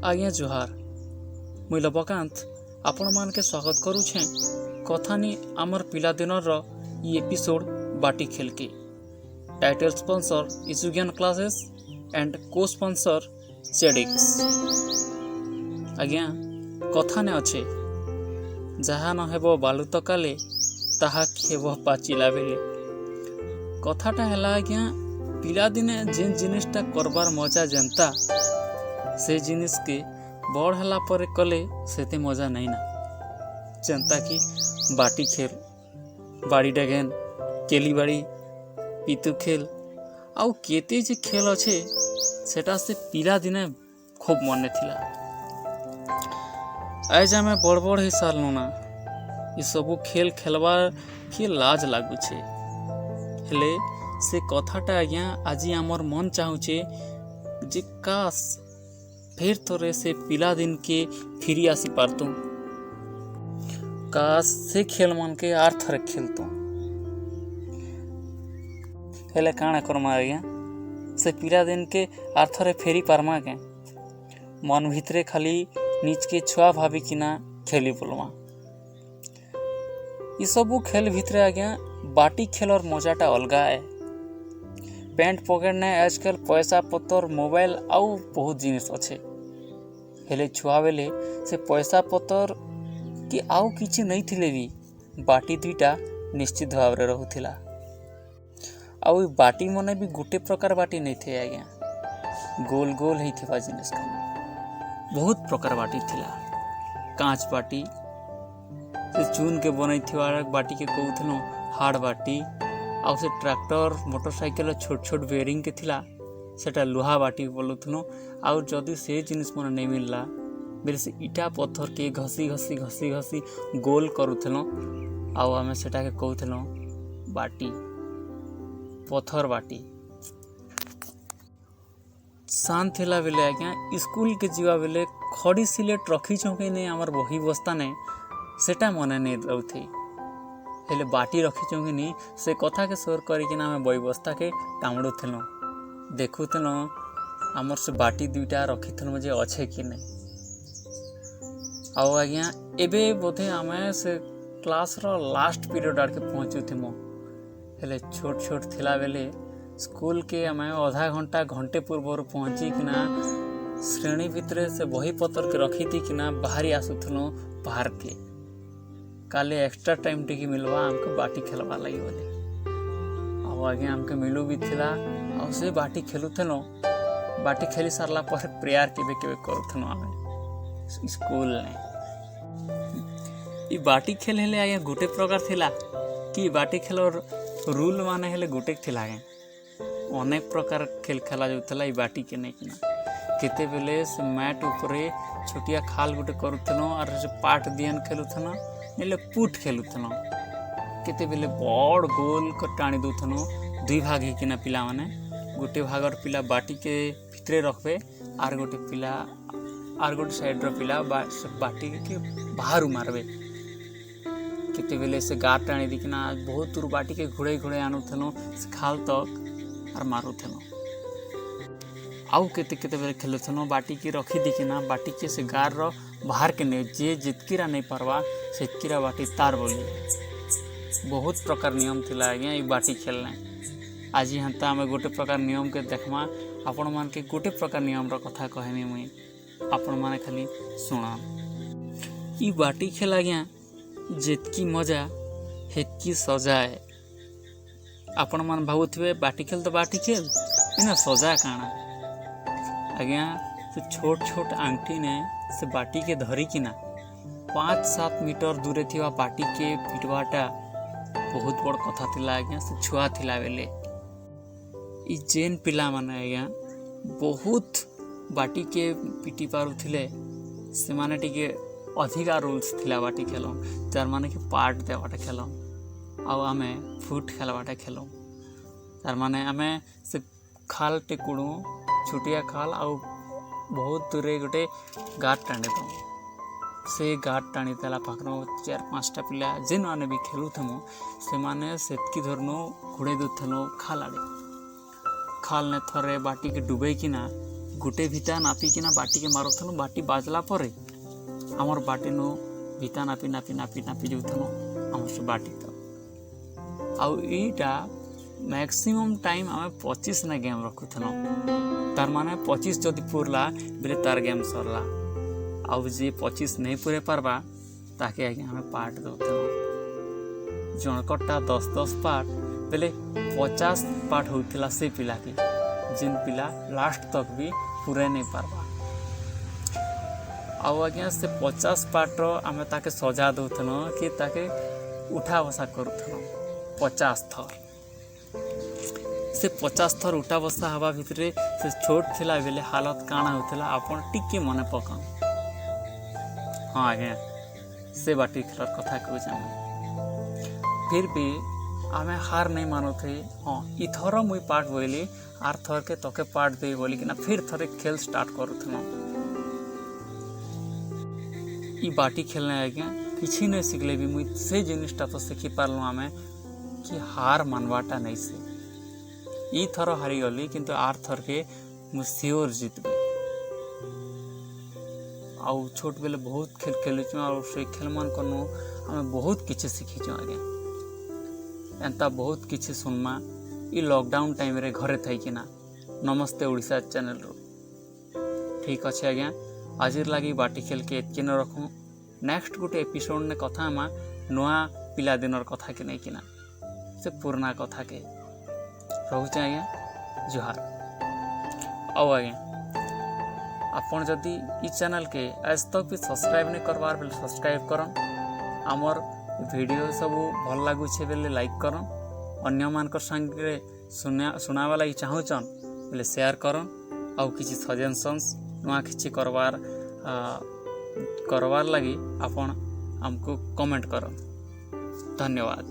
आज्ञा जुहार मुई लबकांत आपण मान के स्वागत करुछे कथानी आमर पिलादिनर इ एपिसोड बाटी खेल के। टाइटल स्पॉन्सर इजुगियन क्लासेस एंड को स्पॉन्सर जेडिक्स। आज्ञा कथा ने अच्छे जहा न हेबो बालुत काले ताहा खेबो पाचिला बेले। कथाटा हैला आज्ञा पिलादिने जेन जिनिसटा करबार मजा जनता से जिनिस के बड़ हला पर कले सेते मजा नहीं ना। जनता की बाटी खेल, बाड़ी डगेन, केली बाड़ी, पितु खेल आउ केते जे खेल अच्छे सेटा से पिला दिने खूब मन थिला। आज आमे बड़ बड़ ही साल ना ये सबू खेल खेलबार के लाज लागुछे। हेले से कथाटा आज्ञा आज आमर मन चाहूचे जे काश फिर थोड़े से पिला दिन के फिरी आसी पारतु। काश से खेल मन के आर थरे खेलतु। हेले काना करमा आज्ञा से पिला दिन के आर थरे फेरी पारमा के मन भितरे खाली नीच के छुआ भाभी किना खेली बोलवा। ये सबू खेल भितरे आज्ञा बाटी खेल और मजाटा अलगा है। पैंट पॉकेट ने आजकल पैसा पत्तर मोबाइल आउ बहुत जिनिस अच्छे। हेले छुआ बेले से पैसा पत्तर कि आउ किछि नहीं थिले भी बाटी दुईटा निश्चित भाव रे रहुथिला। आउ बाटी मने भी गोटे प्रकार बाटी नहीं थे आज्ञा गोल गोल ही थिबा जिनिस का बहुत प्रकार बाटी थिला। कांच बाटी से चून के बनई थिबा बाटी के कहउथनो हार्ड बाटी। आउ से ट्रैक्टर मोटरसाइकिल छोट छोट बेरिंग के थिला सेटा लुहा बाटी बोलुथनो। आउ जदि से जिनिस मन नहीं मिलला बेले से इटा पत्थर के घसी घसी घसी घसी गोल करूथनो। आउ आमे सेटा के कहउथनो बाटी पत्थर बाटी। शांत थिला बेले आज्ञा स्कूल के जीवा बेले खड़ी सिलेट रखी चौके नहीं आमर बही बस्ता ने सेटा मने नहीं रहउथी। हेले बाटी रखी चौके नहीं से कथा के सोर करिकिना आमे बही बस्ता के टामड़ुथनो देखुथनो आमर से बाटी दुईटा रखिथनो जे अच्छे कि नहीं। आउ आज्ञा एबे बोधे आमे से क्लास रो लास्ट पीरियड आड़ के पहुँचुथिमो। हेले छोट छोट थिला बेले स्कूल के आमे आधा घंटा घंटे पूर्व पहुँची किना श्रेणी भितरे से बही पत्र के रखी थी किना बाहरी आसुथनो बाहर के काले एक्स्ट्रा टाइम टिकी मिलवा हमके बाटी खेलवा लगी बोले। आउ आज्ञा हमके मिलू भी थिला आउ से बाटी खेलुथनो। बाटी खेली सारला पर प्रेयर केबे केबे करूथनो आमे स्कूल ने। ई बाटी खेल हेले आज्ञा गोटे प्रकार थिला कि बाटी खेलर रूल माने हेले गोटे थिला आज्ञा अनेक प्रकार खेल खेला जाउथला। ई बाटी के नहीं किना केते बेले से मैट ऊपरे छोटिया खाल गोटे करूथनो और से पाट दियन खेलुथनो नेले पुट खेलुथनो। केते बेले बड़ गोल कर टाणी दउथनो दुई भाग ही किना पिला माने गोटे भागर पिला बाटी के भितरे रखबे आर गोटे पिला आर गोटे साइड रो पिला बाटी के बाहर मारबे। केते बेले से गार टाणी दिकिना बहुत दूर बाटी के घुड़े घुड़े आनुथनो से खाल तक और मारुथनो। आउ केते केते बेले खेलुथनो बाटी के रखी दिकिना बाटी के से गार रो बाहर के ने जे जितकीरा नहीं पारवा सेतकीरा बाटी तार बोली। बहुत प्रकार नियम थिला आज्ञा ई बाटी खेलने। आज हंता आमे गोटे प्रकार नियम के देखमा आपण मान के गोटे प्रकार नियम रो कथा कहमी मुई आपण माने खाली सुना। ई बाटी खेल आज्ञा जेतकी मजा हेतकी सजा है। आपण मान भावुथिबे बाटी खेल तो बाटी खेल इना सजा काना आज्ञा से छोट छोट आंटी ने से बाटी के धरी किना 5-7 मीटर दूरे थिवा बाटी के पिटवाटा बहुत बड़ कथा थिला आज्ञा से छुआ थिला बेले। ई जेन पिला माने आज्ञा बहुत बाटी के पिटी पारुथिले से माने टिके अधिका रूल्स थिला बाटी खेलो जार माने कि पार्ट देवाटा खेलो आउ आमे फुट खेलवाटा खेलो तार माने आमे से खाल टेकुड़ू छुटिया खाल आउ बहुत दूरे गोटे गाट टाणी दो से गाट टाणी देला पाखनो 4-5टा पिला जेन माने भी खेलुथमो से माने सेतकी धरनो घुड़े दुथनो खाल आड़े खाल ने थरे बाटी के डुबे किना गोटे भिता नापिकिना बाटी के मारुथनु बाटी बाजला पर आमर बाटी नु भिता नापी नापी नापी नापी जाऊथनु आम से बाटी तक आउ ईटा मैक्सिमम टाइम आम 25 ना गेम रखुथनु तार माने 25 जदि पुरला बेले तार गेम सरला आउ जे 25 नहीं पुरे पारबा ताके आगे हमें पार्ट दउथनु जनकटा 10-10 पार्ट बेले 50 पार्ट होतिला से पिला के जिन पिला लास्ट तक भी पूरे नहीं पारबा आउ आज्ञा से 50 पार्ट आम ताके सजा दउथनु कि ताके उठा बसा करूथनु 50 थर से 50 थर उठा बसा हवा भितरे से छोट थिला बेले हालत काना होथिला आपण टिके मने पकन। हाँ आज्ञा से बाटी खेल कथा कहूँ फिर भी आमे हार नहीं मानो थे। हाँ इथर मुई पार्ट बोली आर थर के तके पार्ट दे बोली कि ना फिर थरे खेल स्टार्ट करूँ ई बाटी खेलने आज्ञा किसी नहीं शिखले भी मुई से जिनिसटा तो शिखी पारलु आमे कि हार मानवाटा नहीं से ई थर हारी गली किंतु आर थर के मु सियोर जीतबे आउ छोट बेले बहुत खेल खेलुचु और से खेल मान कनु आमे बहुत किछि शिखिचु आगे एंता बहुत किछि सुनमा ई लॉकडाउन टाइम रे घरे थाई किना नमस्ते ओडिशा चैनल रो ठीक अच्छे आज्ञा आजिर लगी बाटी खेल के एतके न रखूँ नेक्स्ट गोटे एपिसोड ने कथा आमा नुआ पिला दिनर कथा के नहीं किना से पुराना कथा के रोचे आज्ञा जुहार आओ आज्ञा आपन जदि ई चैनल के आज तक भी सब्सक्राइब नहीं करवार बेले सब्सक्राइब करन आमर वीडियो सब भल लगुचे बेले लाइक करन अन्य मान संगे सुनावा लगी चाहूचन बेले शेयर करन आउ किसी सजेशंस नुआ किसी करवार लगी आपन हमको कमेंट करन। धन्यवाद।